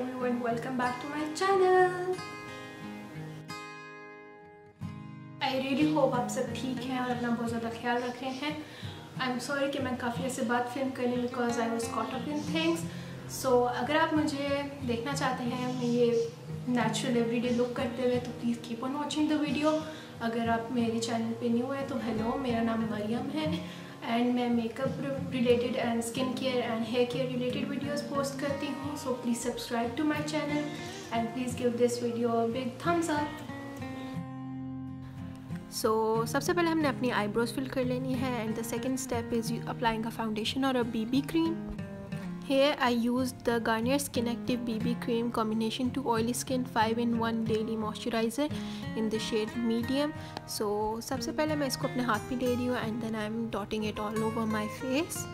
everyone, welcome back to my channel. I really hope आप सब ठीक हैं और अपना बहुत ज़्यादा ख्याल रख रहे हैं. I'm sorry कि मैं काफ़ी ऐसे बाद फिल्म करने because I was caught up in things. So अगर आप मुझे देखना चाहते हैं ये नेचुरल एवरीडे लुक करते हुए तो please keep on watching the video. अगर आप मेरे चैनल पे न्यू है तो हेलो, मेरा नाम मरियम है एंड मैं makeup related and skin care and hair care related videos post करती हूँ. So please subscribe to my channel and please give this video a big thumbs up. So सबसे पहले हमने अपनी आईब्रोज फिल कर लेनी है and the second step is applying a foundation और a BB cream. Here I used the Garnier Skin Active BB Cream combination to oily skin 5-in-1 daily moisturizer in the shade medium. So सबसे पहले मैं इसको अपने हाथ पे ले रही हूँ and then I'm dotting it all over my face.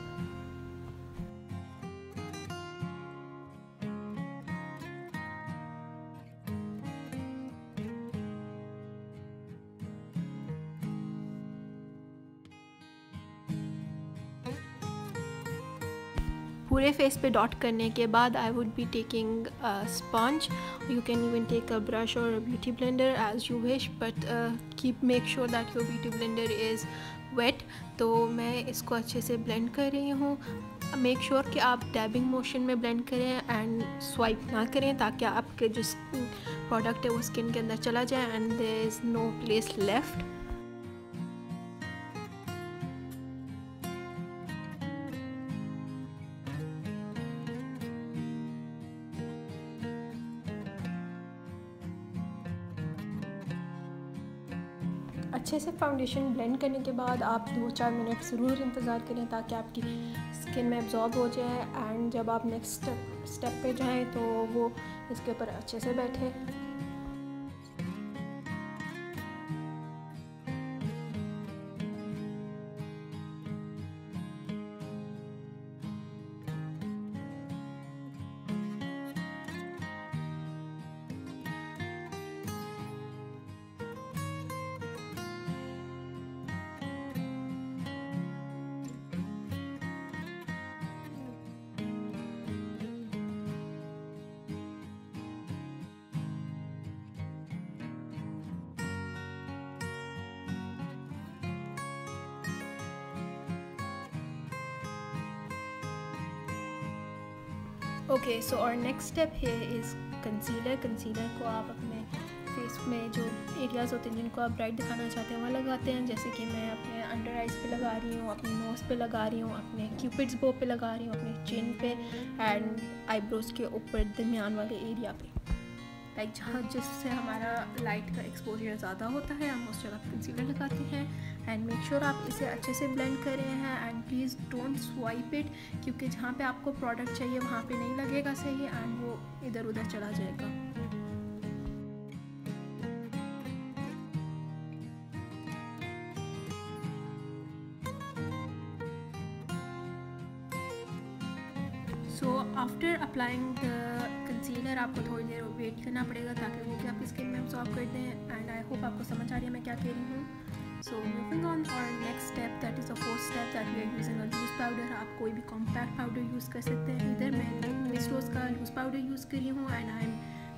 पूरे फेस पे डॉट करने के बाद I would be taking sponge. You can even take a brush और beauty blender as you wish, but keep make sure that your beauty blender is wet. तो मैं इसको अच्छे से ब्लेंड कर रही हूँ. मेक श्योर कि आप डैबिंग मोशन में ब्लेंड करें एंड स्वाइप ना करें ताकि आपके जो प्रोडक्ट है वो स्किन के अंदर चला जाए and there is no place left. अच्छे से फाउंडेशन ब्लेंड करने के बाद आप 2-4 मिनट ज़रूर इंतज़ार करें ताकि आपकी स्किन में एब्जॉर्ब हो जाए एंड जब आप नेक्स्ट स्टेप पे जाएं तो वो इसके ऊपर अच्छे से बैठे. ओके, सो और नेक्स्ट स्टेप है इज़ कंसीलर. कंसीलर को आप अपने फेस में जो एरियाज़ होते हैं जिनको आप ब्राइट दिखाना चाहते हैं वहाँ लगाते हैं. जैसे कि मैं अपने अंडर आइज़ पे लगा रही हूँ, अपनी नोज़ पे लगा रही हूँ, अपने क्यूपिड्स बो पे लगा रही हूँ, अपने चिन पे एंड आईब्रोज़ के ऊपर दरमियान वाले एरिया पे, लाइक जहाँ जिससे हमारा लाइट का एक्सपोजर ज़्यादा होता है हम उस जगह कंसीलर लगाते हैं. एंड मेक श्योर आप इसे अच्छे से ब्लेंड कर रहे हैं and please don't swipe it क्योंकि जहाँ पे आपको प्रोडक्ट चाहिए वहाँ पे नहीं लगेगा सही एंड वो इधर उधर चला जाएगा. So after applying the concealer आपको थोड़ी देर वेट करना पड़ेगा ताकि वो भी आपकी स्किन में एब्जॉर्ब कर दें. एंड आई होप आपको समझ आ रही है मैं क्या कह रही हूँ. सो मूविंग ऑन और next step that is the fourth step that we are using a loose powder. आप कोई भी कॉम्पैक्ट पाउडर यूज़ कर सकते हैं. इधर मैं मिस रोज़ का लूज पाउडर यूज़ करी हूँ and I am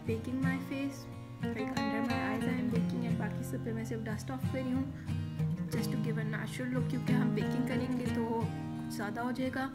baking my face like under my eyes I am baking and बाकी सब पे मैं सिर्फ डस्ट ऑफ करी हूँ just to give a natural look क्योंकि हम बेकिंग करेंगे तो कुछ ज़्यादा हो जाएगा.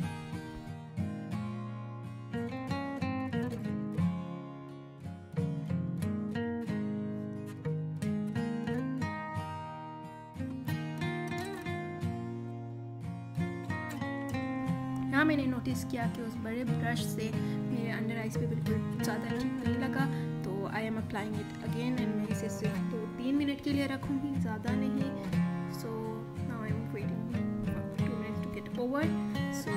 यहाँ मैंने नोटिस किया कि उस बड़े ब्रश से मेरे अंडर आइज पे बिल्कुल ज़्यादा ठीक नहीं लगा तो आई am applying it again and मैं इसे सिर्फ 2-3 मिनट के लिए रखूँगी, ज़्यादा नहीं. So now I am waiting 2 minutes to get over. So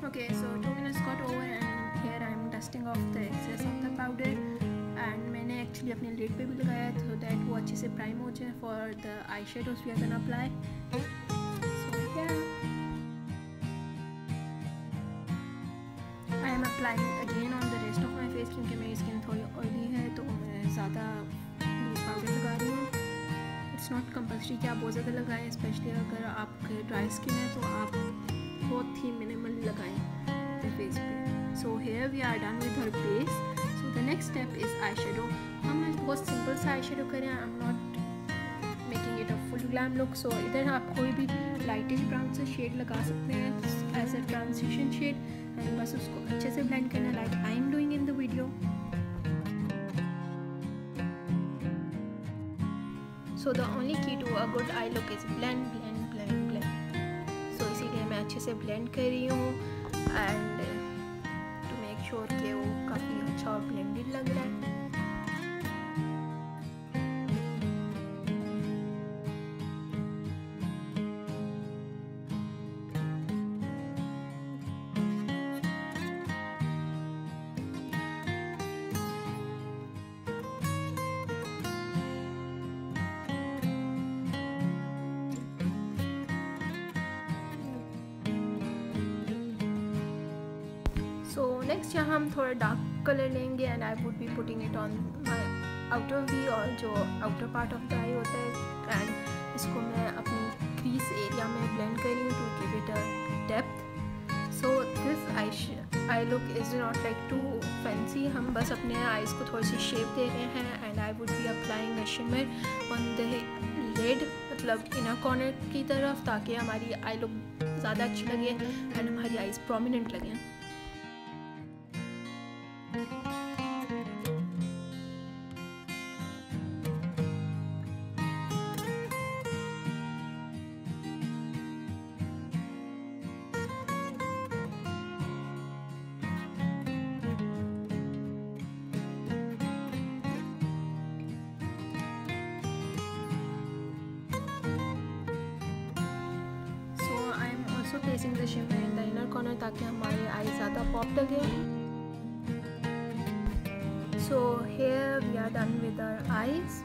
okay, so 2 minutes got over and here I am dusting off the excess of the powder. And मैंने actually अपने लिड पे भी लगाया सो दैट वो अच्छे से prime हो जाए for the eye shadows we are gonna apply. So yeah I am applying again on the rest of my face क्योंकि मेरी स्किन थोड़ी ऑयली है तो मैं ज़्यादा लूज पाउडर लगा रही हूँ. इट्स नॉट कंपल्सरी कि आप बहुत ज़्यादा लगाएं, स्पेशली अगर आपके ड्राई स्किन है तो आप बहुत ही मिनिमल लगाएं फेस पे। So here we are done with her base. So the next step is eye shadow. हम बहुत सिंपल सा आई शेडो करें, I am not making it a full glam look. So इधर आप कोई भी लाइटिश ब्राउन से शेड लगा सकते हैं as a transition shade, and बस उसको अच्छे से ब्लेंड करना like I am doing in the video. So the only key to a good eye look is blend blend blend blend. So इसीलिए मैं अच्छे से ब्लेंड कर रही हूँ एंड टू मेक श्योर कि वो काफ़ी अच्छा और ब्लेंडेड लग रहा है। सो नेक्स्ट यहाँ हम थोड़ा डार्क कलर लेंगे and I would be putting it on my outer we, और जो आउटर पार्ट ऑफ द आई होता है, एंड इसको मैं अपनी क्रीज एरिया में ब्लेंड कर रही हूँ to give it a depth. So this eye look is not like too fancy, हम बस अपने आईज को थोड़ी सी शेप दे रहे हैं and I would be applying a shimmer on the lid, मतलब इनर कॉर्नर की तरफ, ताकि हमारी आई लुक ज़्यादा अच्छी लगे एंड हमारी आईज प्रोमिनेंट लगें। Placing the shimmer in the inner corner ताकि हमारे आई ज़्यादा पॉप लगे। So here we are done with our eyes.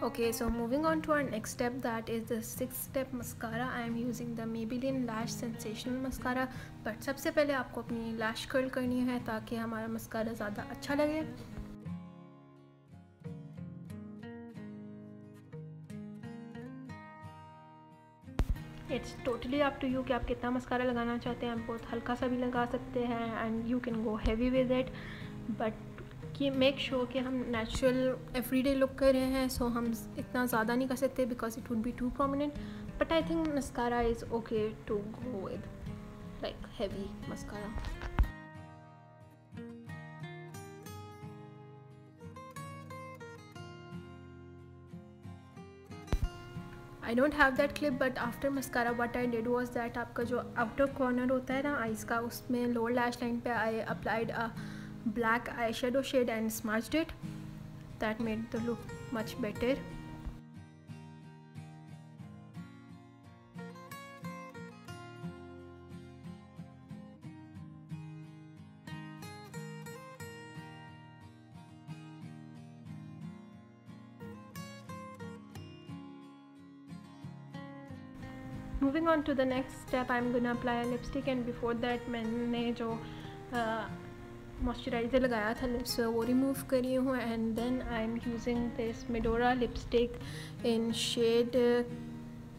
Okay, so moving on to our next step, that is the 6th step mascara. I am using the Maybelline Lash Sensational Mascara. But सबसे पहले आपको अपनी lash curl करनी है ताकि हमारा mascara ज़्यादा अच्छा लगे। It's totally up to you कि आप कितना mascara लगाना चाहते हैं। आप बहुत हल्का सा भी लगा सकते हैं and you can go heavy with it, but कि मेक श्योर कि हम नेचुरल एवरीडे लुक कर रहे हैं। सो हम इतना ज़्यादा नहीं कर सकते because it would be too prominent, but I think mascara is okay to go with like heavy mascara. I don't have that clip, but after mascara what I did was that आपका जो outer corner होता है ना eyes का, उसमें lower lash line पे I applied a black eyeshadow shade and smudged it. That made the look much better. Moving on to the next step, I'm gonna apply a lipstick, and before that मैंने जो moisturiser लगाया था lips वो remove करी हूँ, and then I am using this Medora lipstick in shade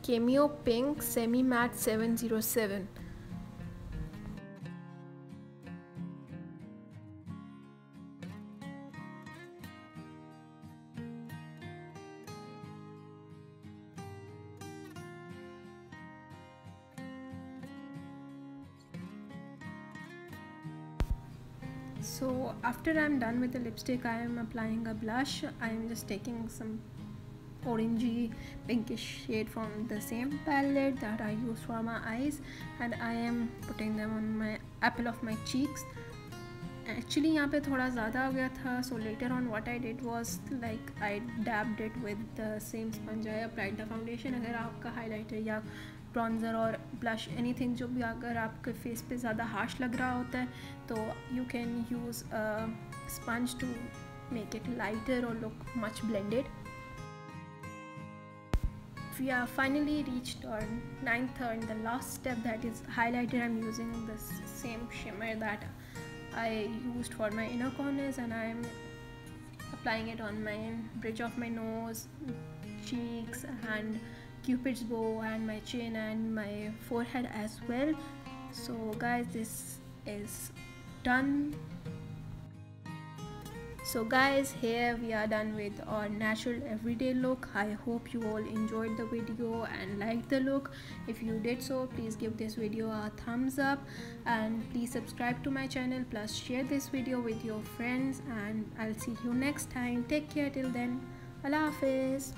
cameo pink semi matte 707। So after I'm done with the lipstick, I am applying a blush. I am just taking some orangey pinkish shade from the same palette that I use for my eyes, and I am putting them on my apple of my cheeks. Actually यहाँ पे थोड़ा ज़्यादा हो गया था, so later on what I did was like I dabbed it with the same sponge. I applied the foundation. अगर आपका highlighter या ब्रॉन्ज़र और ब्लश एनीथिंग जो भी अगर आपके फेस पे ज़्यादा हार्श लग रहा होता है तो you can use sponge to make it lighter और look much blended. we are finally reached our ninth and the last step, that is highlighter. I'm using this same shimmer that I used for my inner corners, and I'm applying it on my bridge of my nose, cheeks, and cupid's bow, and my chin and my forehead as well. So guys, this is done. So guys, here we are done with our natural everyday look. I hope you all enjoyed the video and liked the look. If you did so, please give this video a thumbs up, and please subscribe to my channel, plus share this video with your friends, and I'll see you next time. Take care till then. Allah Hafiz.